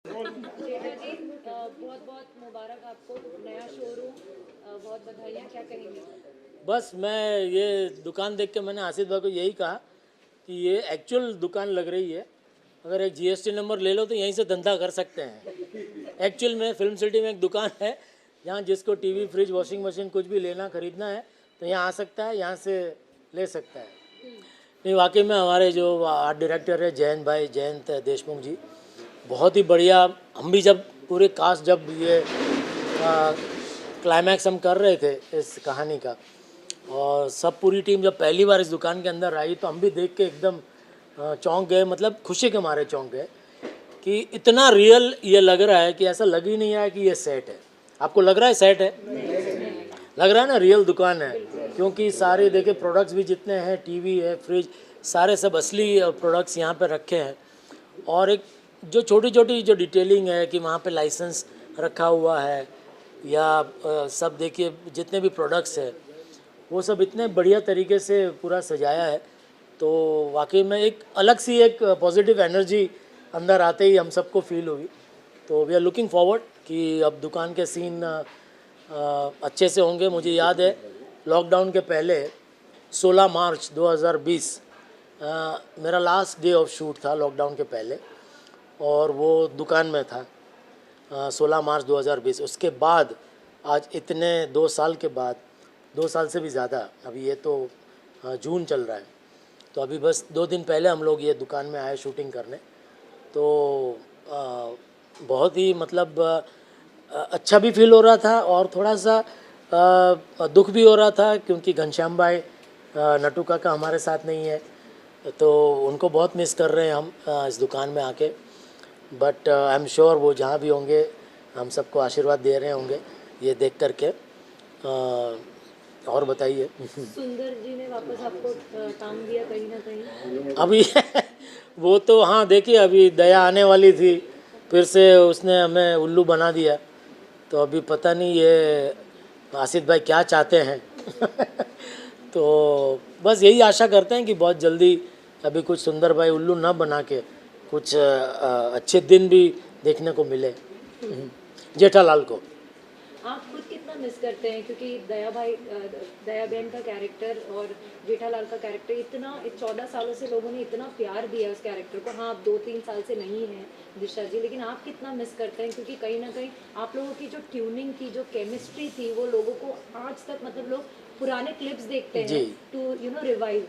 जेठा जी बहुत बहुत मुबारक आपको, नया शोरूम, बहुत बधाइयाँ, क्या कहेंगे? बस मैं ये दुकान देख के मैंने आसिफ भाई को यही कहा कि ये एक्चुअल दुकान लग रही है। अगर एक जीएसटी नंबर ले लो तो यहीं से धंधा कर सकते हैं। एक्चुअल में फिल्म सिटी में एक दुकान है जहाँ जिसको टीवी, फ्रिज, वॉशिंग मशीन कुछ भी लेना खरीदना है तो यहाँ आ सकता है, यहाँ से ले सकता है। नहीं, वाकई में हमारे जो आर्ट डायरेक्टर है जयंत देशमुख जी, बहुत ही बढ़िया। हम भी जब पूरे कास्ट जब ये क्लाइमैक्स हम कर रहे थे इस कहानी का, और सब पूरी टीम जब पहली बार इस दुकान के अंदर आई तो हम भी देख के एकदम चौंक गए, मतलब खुशी के मारे चौंक गए कि इतना रियल ये लग रहा है कि ऐसा लग ही नहीं आया कि ये सेट है। आपको लग रहा है सेट है? लग रहा है ना रियल दुकान है, क्योंकि सारे देखे प्रोडक्ट्स भी जितने हैं, टीवी है, फ्रिज, सारे सब असली प्रोडक्ट्स यहाँ पे रखे हैं। और एक जो छोटी छोटी जो डिटेलिंग है कि वहाँ पे लाइसेंस रखा हुआ है या सब देखिए जितने भी प्रोडक्ट्स है वो सब इतने बढ़िया तरीके से पूरा सजाया है। तो वाकई में एक अलग सी एक पॉजिटिव एनर्जी अंदर आते ही हम सबको फील हुई। तो वी आर लुकिंग फॉरवर्ड कि अब दुकान के सीन अच्छे से होंगे। मुझे याद है लॉकडाउन के पहले 16 मार्च 2020 मेरा लास्ट डे ऑफ शूट था लॉकडाउन के पहले, और वो दुकान में था 16 मार्च 2020। उसके बाद आज इतने 2 साल के बाद, 2 साल से भी ज़्यादा, अभी ये तो जून चल रहा है, तो अभी बस 2 दिन पहले हम लोग ये दुकान में आए शूटिंग करने। तो बहुत ही मतलब अच्छा भी फील हो रहा था और थोड़ा सा दुख भी हो रहा था क्योंकि घनश्याम भाई नटू काका हमारे साथ नहीं है, तो उनको बहुत मिस कर रहे हैं हम इस दुकान में आके। बट आई एम श्योर वो जहाँ भी होंगे हम सबको आशीर्वाद दे रहे होंगे ये देख करके। और बताइए। सुंदर जी ने वापस आपको काम दिया कहीं ना कहीं? अभी वो तो हाँ देखिए, अभी दया आने वाली थी, फिर से उसने हमें उल्लू बना दिया। तो अभी पता नहीं ये आसिफ भाई क्या चाहते हैं। तो बस यही आशा करते हैं कि बहुत जल्दी अभी कुछ सुंदर भाई उल्लू ना बना के कुछ अच्छे दिन भी देखने को मिले जेठालाल को। आप खुद कितना मिस करते हैं, क्योंकि दया बहन का कैरेक्टर और जेठालाल का कैरेक्टर इतना 14 सालों से लोगों ने इतना प्यार दिया उस कैरेक्टर को। हाँ, आप 2-3 साल से नहीं हैं दिशा जी, लेकिन आप कितना मिस करते हैं? क्योंकि कहीं ना कहीं आप लोगों की जो ट्यूनिंग की जो केमिस्ट्री थी वो लोगों को आज तक, मतलब लोग पुराने क्लिप्स देखते हैं टू रिवाइव।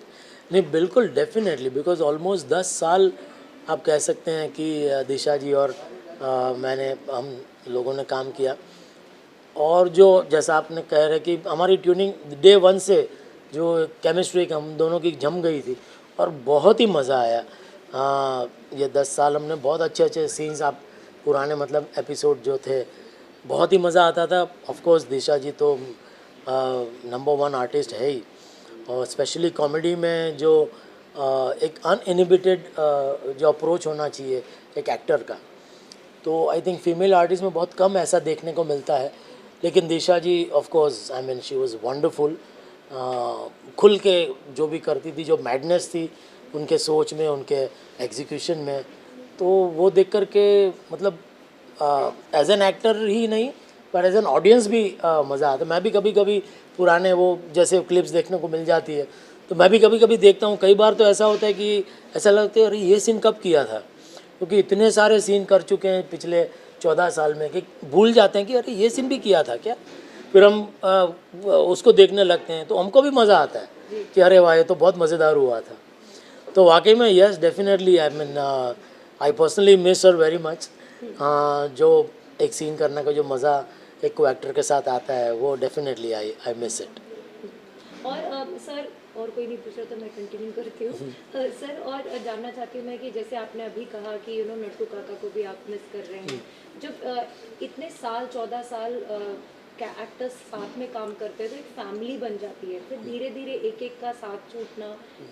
नहीं बिल्कुल डेफिनेटली, बिकॉज ऑलमोस्ट 10 साल आप कह सकते हैं कि दिशा जी और हम लोगों ने काम किया। और जो जैसा आपने कह रहे कि हमारी ट्यूनिंग डे 1 से जो केमिस्ट्री हम दोनों की जम गई थी और बहुत ही मज़ा आया। ये 10 साल हमने बहुत अच्छे अच्छे सीन्स, आप पुराने मतलब एपिसोड जो थे, बहुत ही मज़ा आता था। ऑफ कोर्स दिशा जी तो नंबर 1 आर्टिस्ट है ही, और स्पेशली कॉमेडी में जो एक अनइनिबिटेड जो अप्रोच होना चाहिए एक एक्टर का, तो आई थिंक फीमेल आर्टिस्ट में बहुत कम ऐसा देखने को मिलता है। लेकिन Disha ji of course I mean she was wonderful. खुल के जो भी करती थी, जो मैडनेस थी उनके सोच में, उनके एग्जीक्यूशन में, तो वो देख कर के मतलब एज एन एक्टर ही नहीं पर एज एन ऑडियंस भी मज़ा आता। मैं भी कभी कभी पुराने वो जैसे क्लिप्स देखने को मिल जाती है तो मैं भी कभी कभी देखता हूँ। कई बार तो ऐसा होता है कि ऐसा लगता है अरे ये सीन कब किया था, क्योंकि इतने सारे सीन कर चुके हैं पिछले 14 साल में कि भूल जाते हैं कि अरे ये सीन भी किया था क्या। फिर हम उसको देखने लगते हैं तो हमको भी मज़ा आता है कि अरे वाह ये तो बहुत मज़ेदार हुआ था। तो वाकई में yes definitely I mean I personally miss her very much. जो एक सीन करने का जो मज़ा एक को एक्टर के साथ आता है वो डेफिनेटली आई मिस इट। और सर, और कोई नहीं पूछा तो मैं कंटिन्यू करती हूँ। सर, और जानना चाहती हूँ मैं कि जैसे आपने अभी कहा कि नट्टू काका को भी आप मिस कर रहे हैं। जब इतने साल 14 साल एक्टर्स साथ में काम करते हैं तो एक फैमिली बन जाती है। फिर धीरे धीरे एक एक का साथ छूटना,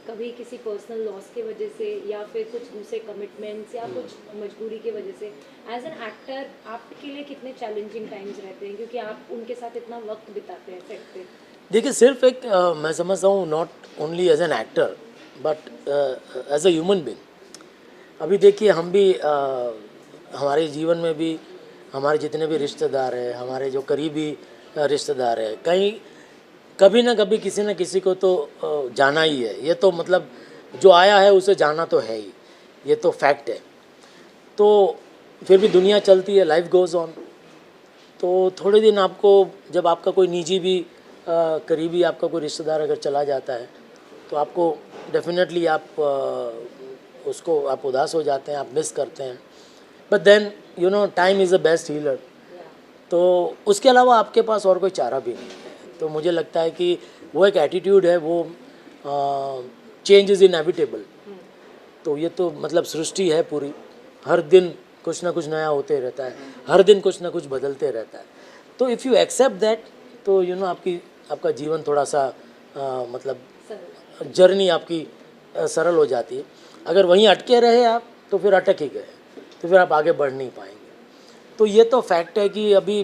कभी किसी पर्सनल लॉस की वजह से या फिर कुछ दूसरे कमिटमेंट्स या कुछ मजबूरी की वजह से, एज एन एक्टर आपके लिए कितने चैलेंजिंग टाइम्स रहते हैं, क्योंकि आप उनके साथ इतना वक्त बिताते हैं सेट पे? देखिए सिर्फ एक मैं समझता हूँ not only as an actor but as a human being. अभी देखिए हम भी हमारे जीवन में भी हमारे जितने भी रिश्तेदार हैं, हमारे जो करीबी रिश्तेदार हैं, कहीं कभी ना कभी किसी न किसी को तो जाना ही है। ये तो मतलब जो आया है उसे जाना तो है ही, ये तो फैक्ट है। तो फिर भी दुनिया चलती है, लाइफ गोज़ ऑन। तो थोड़े दिन आपको, जब आपका कोई निजी भी करीबी आपका कोई रिश्तेदार अगर चला जाता है तो आपको डेफिनेटली आप उसको आप उदास हो जाते हैं, आप मिस करते हैं। But then you know time is the best healer. तो उसके अलावा आपके पास और कोई चारा भी नहीं है। तो मुझे लगता है कि वो एक एटीट्यूड है, वो चेंज इज़ इनएविटेबल। तो ये तो मतलब सृष्टि है पूरी, हर दिन कुछ ना कुछ नया होते रहता है, हर दिन कुछ ना कुछ बदलते रहता है। तो इफ़ यू एक्सेप्ट दैट, तो यू नो आपका जीवन थोड़ा सा मतलब जर्नी आपकी सरल हो जाती है। अगर वहीं अटके रहे आप तो फिर अटक ही गए, तो फिर आप आगे बढ़ नहीं पाएंगे। तो ये तो फैक्ट है कि अभी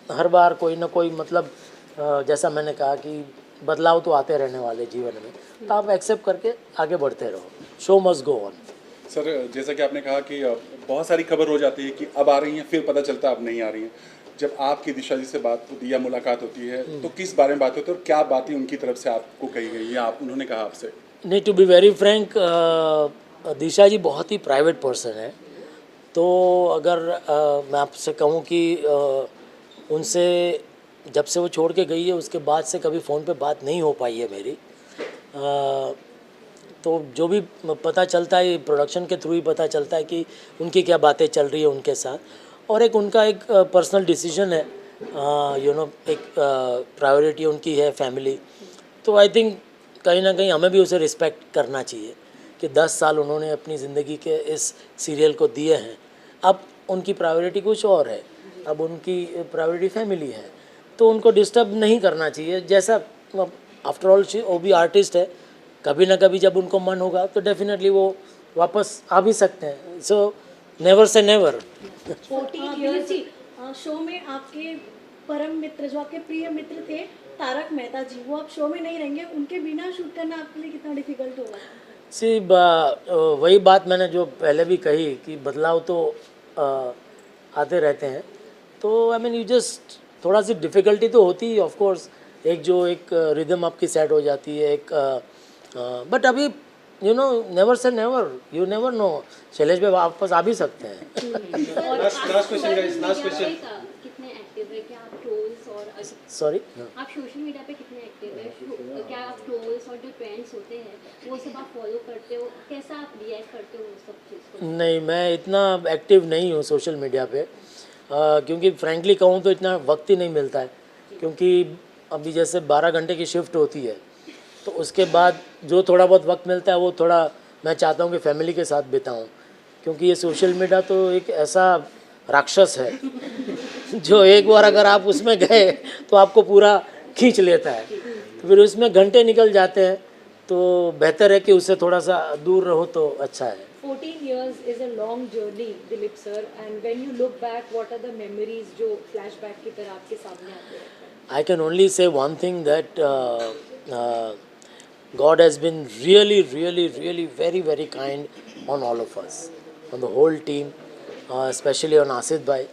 हर बार कोई ना कोई मतलब जैसा मैंने कहा कि बदलाव तो आते रहने वाले जीवन में, तो आप एक्सेप्ट करके आगे बढ़ते रहो। Show must go on. Sir, जैसा कि आपने कहा कि बहुत सारी खबर हो जाती है कि अब आ रही हैं, फिर पता चलता है अब नहीं आ रही हैं। जब आपकी दिशा जी से बात होती है या मुलाकात होती है तो किस बारे में बात होती है और क्या बातें उनकी तरफ से आपको कही गई या उन्होंने कहा आपसे? नहीं, टू बी वेरी फ्रैंक, दिशा जी बहुत ही प्राइवेट पर्सन है। तो अगर मैं आपसे कहूँ कि उनसे जब से वो छोड़ के गई है उसके बाद से कभी फ़ोन पे बात नहीं हो पाई है मेरी। तो जो भी पता चलता है प्रोडक्शन के थ्रू ही पता चलता है कि उनकी क्या बातें चल रही है उनके साथ, और एक उनका एक पर्सनल डिसीजन है, यू नो एक प्रायोरिटी उनकी है फैमिली। तो आई थिंक कहीं ना कहीं हमें भी उसे रिस्पेक्ट करना चाहिए कि 10 साल उन्होंने अपनी ज़िंदगी के इस सीरियल को दिए हैं। अब उनकी प्रायोरिटी कुछ और है, अब उनकी प्रायोरिटी फैमिली है, तो उनको डिस्टर्ब नहीं करना चाहिए। जैसा आफ्टर ऑल वो भी आर्टिस्ट है, कभी ना कभी जब उनको मन होगा तो डेफिनेटली वो वापस आ भी सकते हैं। So never say never. 14 years जी, शो में आपके परम मित्र, जो आपके प्रिय मित्र थे तारक मेहता जी, वो अब शो में नहीं रहेंगे। उनके बिना शूट करना आपके लिए कितना डिफिकल्ट होगा? सी वही बात मैंने जो पहले भी कही कि बदलाव तो आते रहते हैं। तो आई मीन यू जस्ट थोड़ा सी डिफ़िकल्टी तो होती है ऑफ कोर्स, एक जो एक रिदम आपकी सेट हो जाती है एक, बट अभी you know never say never, you never know, Shailesh भाई वापस आ भी सकते हैं। Last question guys, last question. कितने एक्टिव है क्या आप ट्रोल्स और सॉरी, आप सोशल मीडिया पे कितने एक्टिव है? क्या आप ट्रोल्स और जो ट्रेंड्स होते हैं वो सब आप फॉलो करते हो? कैसा आप रिएक्ट करते हो उस सब चीज़ को? नहीं, मैं इतना एक्टिव नहीं हूँ सोशल मीडिया पे, क्योंकि फ्रैंकली कहूँ तो इतना वक्त ही नहीं मिलता है। क्योंकि अभी जैसे 12 घंटे की शिफ्ट होती है, तो उसके बाद जो थोड़ा बहुत वक्त मिलता है वो थोड़ा मैं चाहता हूँ कि फैमिली के साथ बिताऊँ। क्योंकि ये सोशल मीडिया तो एक ऐसा राक्षस है जो एक बार अगर आप उसमें गए तो आपको पूरा खींच लेता है, तो फिर उसमें घंटे निकल जाते हैं। तो बेहतर है कि उससे थोड़ा सा दूर रहो तो अच्छा है। 14 years is a long journey, Dilip sir, and when you look back, what are the memories जो flashback की तरह आपके सामने आते हैं? I can only say one thing that God has been really, really, really very, very kind on all of us, on the whole team, especially on Asif भाई,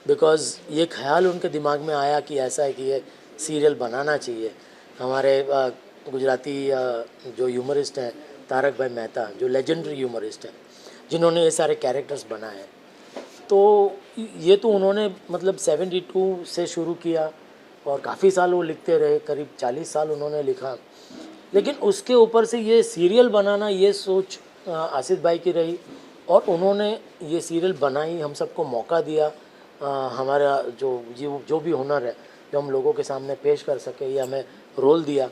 because ये ख्याल उनके दिमाग में आया कि ऐसा है कि ये सीरियल बनाना चाहिए। हमारे गुजराती जो ह्यूमरिस्ट हैं तारक भाई मेहता, जो लेजेंडरी ह्यूमरिस्ट हैं, जिन्होंने ये सारे कैरेक्टर्स बनाए हैं, तो ये तो उन्होंने मतलब 72 से शुरू किया और काफ़ी साल वो लिखते रहे, करीब 40 साल उन्होंने लिखा। लेकिन उसके ऊपर से ये सीरियल बनाना, ये सोच आसिफ भाई की रही, और उन्होंने ये सीरियल बनाई, हम सबको मौका दिया, हमारा जो भी हुनर है जो हम लोगों के सामने पेश कर सके, ये हमें रोल दिया।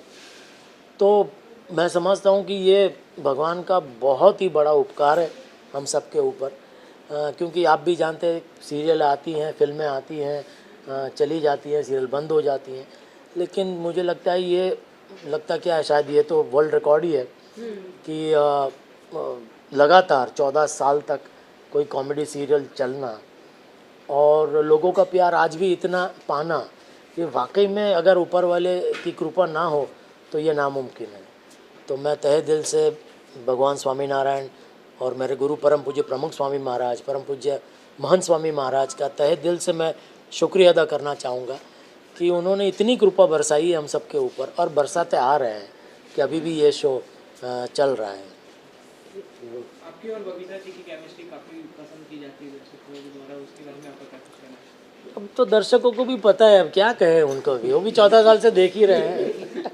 तो मैं समझता हूँ कि ये भगवान का बहुत ही बड़ा उपकार है हम सब के ऊपर, क्योंकि आप भी जानते हैं सीरियल आती हैं, फिल्में आती हैं, चली जाती हैं, सीरियल बंद हो जाती हैं। लेकिन मुझे लगता है ये क्या है, शायद ये तो वर्ल्ड रिकॉर्ड ही है कि लगातार 14 साल तक कोई कॉमेडी सीरियल चलना और लोगों का प्यार आज भी इतना पाना, ये वाकई में अगर ऊपर वाले की कृपा ना हो तो ये नामुमकिन है। तो मैं तहे दिल से भगवान स्वामीनारायण और मेरे गुरु परम पूज्य प्रमुख स्वामी महाराज, परम पूज्य महंत स्वामी महाराज का तहे दिल से मैं शुक्रिया अदा करना चाहूँगा कि उन्होंने इतनी कृपा बरसाई है हम सबके ऊपर, और बरसाते आ रहे हैं कि अभी भी ये शो चल रहा है। आपकी और बबीता जी की केमिस्ट्री काफ़ी पसंद की जाती है दर्शकों द्वारा, उसके बारे में आपका क्या कुछ कहना है? अब तो दर्शकों को भी पता है, अब क्या कहें उनको भी, वो भी 14 साल से देख ही रहे हैं।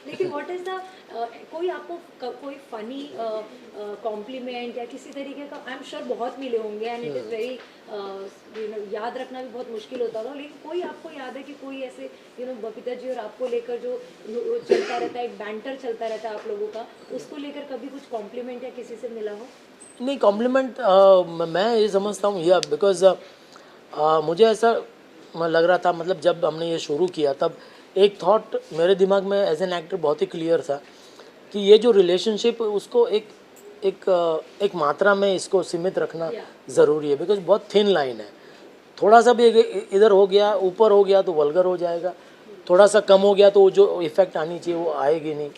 लेकिन व्हाट इज द कोई आपको कोई फनी कॉम्प्लीमेंट या किसी तरीके का, आई एम श्योर बहुत मिले होंगे and it is very you know याद रखना भी बहुत मुश्किल होता होगा, लेकिन कोई आपको याद है कि कोई ऐसे यू नो बबीता जी और आपको लेकर जो चलता रहता है, एक बैंटर चलता रहता है आप लोगों का, उसको लेकर कभी कुछ कॉम्प्लीमेंट या किसी से मिला हो? नहीं, कॉम्प्लीमेंट मैं ये समझता हूँ या बिकॉज मुझे ऐसा लग रहा था, मतलब जब हमने ये शुरू किया तब एक थॉट मेरे दिमाग में एज एन एक्टर बहुत ही क्लियर था कि ये जो रिलेशनशिप उसको एक मात्रा में इसको सीमित रखना ज़रूरी है, बिकॉज बहुत थिन लाइन है। थोड़ा सा भी इधर हो गया, ऊपर हो गया तो वल्गर हो जाएगा, थोड़ा सा कम हो गया तो जो इफ़ेक्ट आनी चाहिए वो आएगी नहीं।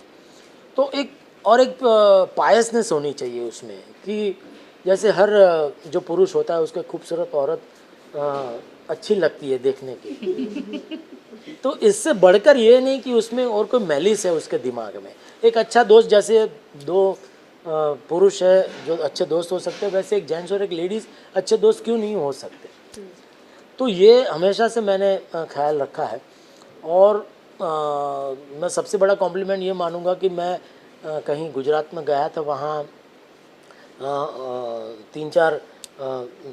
तो एक पायसनेस होनी चाहिए उसमें कि जैसे हर जो पुरुष होता है उसको खूबसूरत औरत अच्छी लगती है देखने की, तो इससे बढ़कर ये नहीं कि उसमें और कोई मैलिस है उसके दिमाग में। एक अच्छा दोस्त, जैसे दो पुरुष है जो अच्छे दोस्त हो सकते हैं, वैसे एक जेंट्स और एक लेडीज़ अच्छे दोस्त क्यों नहीं हो सकते। तो ये हमेशा से मैंने ख्याल रखा है। और मैं सबसे बड़ा कॉम्प्लीमेंट ये मानूंगा कि मैं कहीं गुजरात में गया था, वहाँ 3-4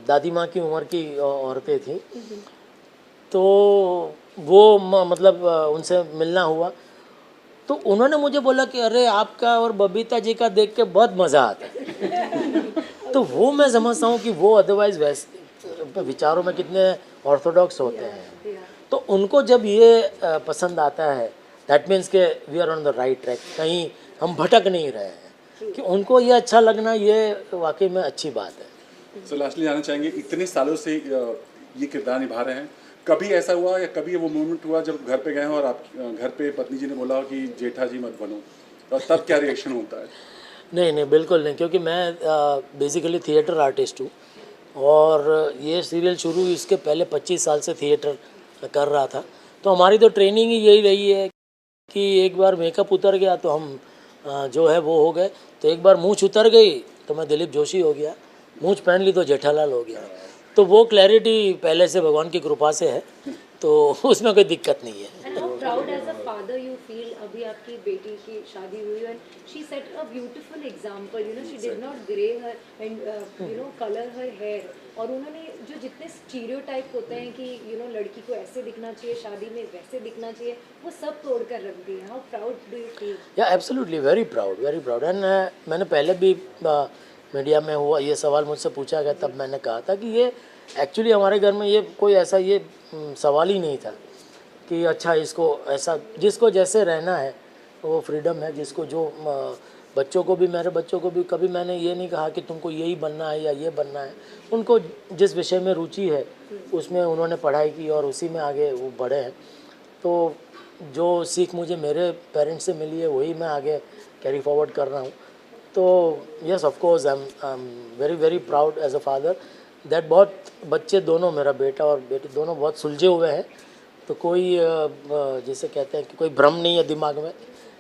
दादी माँ की उम्र की औरतें थी, तो वो मतलब उनसे मिलना हुआ, तो उन्होंने मुझे बोला कि अरे आपका और बबीता जी का देख के बहुत मज़ा आता है। तो वो मैं समझता हूँ कि वो अदरवाइज़ वैसे विचारों में कितने ऑर्थोडॉक्स होते हैं, तो उनको जब ये पसंद आता है दैट मीन्स के we are on the right track, कहीं हम भटक नहीं रहे हैं, कि उनको ये अच्छा लगना ये वाकई में अच्छी बात है। सो लास्टली जानना चाहेंगे, इतने सालों से ये किरदार निभा रहे हैं, कभी ऐसा हुआ या कभी वो मोमेंट हुआ जब घर पे गए हो और आप घर पे पत्नी जी ने बोला हो कि जेठा जी मत बनो, और तब क्या रिएक्शन होता है? नहीं, बिल्कुल नहीं, क्योंकि मैं बेसिकली थिएटर आर्टिस्ट हूँ, और ये सीरियल शुरू इसके पहले 25 साल से थिएटर कर रहा था। तो हमारी तो ट्रेनिंग ही यही रही है कि एक बार मेकअप उतर गया तो हम जो है वो हो गए। तो एक बार मूंछ उतर गई तो मैं दिलीप जोशी हो गया, मूंछ पहन ली तो जेठालाल हो गया। तो वो क्लैरिटी पहले से भगवान की कृपा से है, तो उसमें कोई दिक्कत नहीं है। And how proud as a father you feel, अभी आपकी बेटी की शादी हुई and she set a beautiful example, you know, she did not grey her and you know color her hair, और उन्होंने जो जितने स्टीरियोटाइप होते हैं कि you know लड़की को ऐसे दिखना चाहिए, शादी में वैसे दिखना चाहिए, वो सब तोड़ कर रख दिए। How proud do you feel? या एब्सोल्युटली वेरी प्राउड। एंड मैंने पहले भी मीडिया में हुआ ये सवाल मुझसे पूछा गया, तब मैंने कहा था कि ये एक्चुअली हमारे घर में ये कोई ऐसा ये सवाल ही नहीं था कि अच्छा इसको ऐसा, जिसको जैसे रहना है वो फ्रीडम है, जिसको जो बच्चों को भी, मेरे बच्चों को भी कभी मैंने ये नहीं कहा कि तुमको यही बनना है या ये बनना है। उनको जिस विषय में रुचि है उसमें उन्होंने पढ़ाई की और उसी में आगे वो बढ़े हैं। तो जो सीख मुझे मेरे पेरेंट्स से मिली है वही मैं आगे कैरी फॉरवर्ड कर रहा हूँ। तो yes of course I am very proud as a father that बहुत बच्चे दोनों, मेरा बेटा और बेटी दोनों बहुत सुलझे हुए हैं। तो कोई जैसे कहते हैं कि कोई भ्रम नहीं है दिमाग में,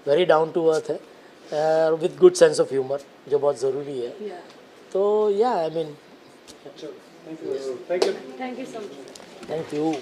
वेरी डाउन टू अर्थ है with good sense of humour, जो बहुत ज़रूरी है। तो या I mean thank you Thank you so much. Thank you.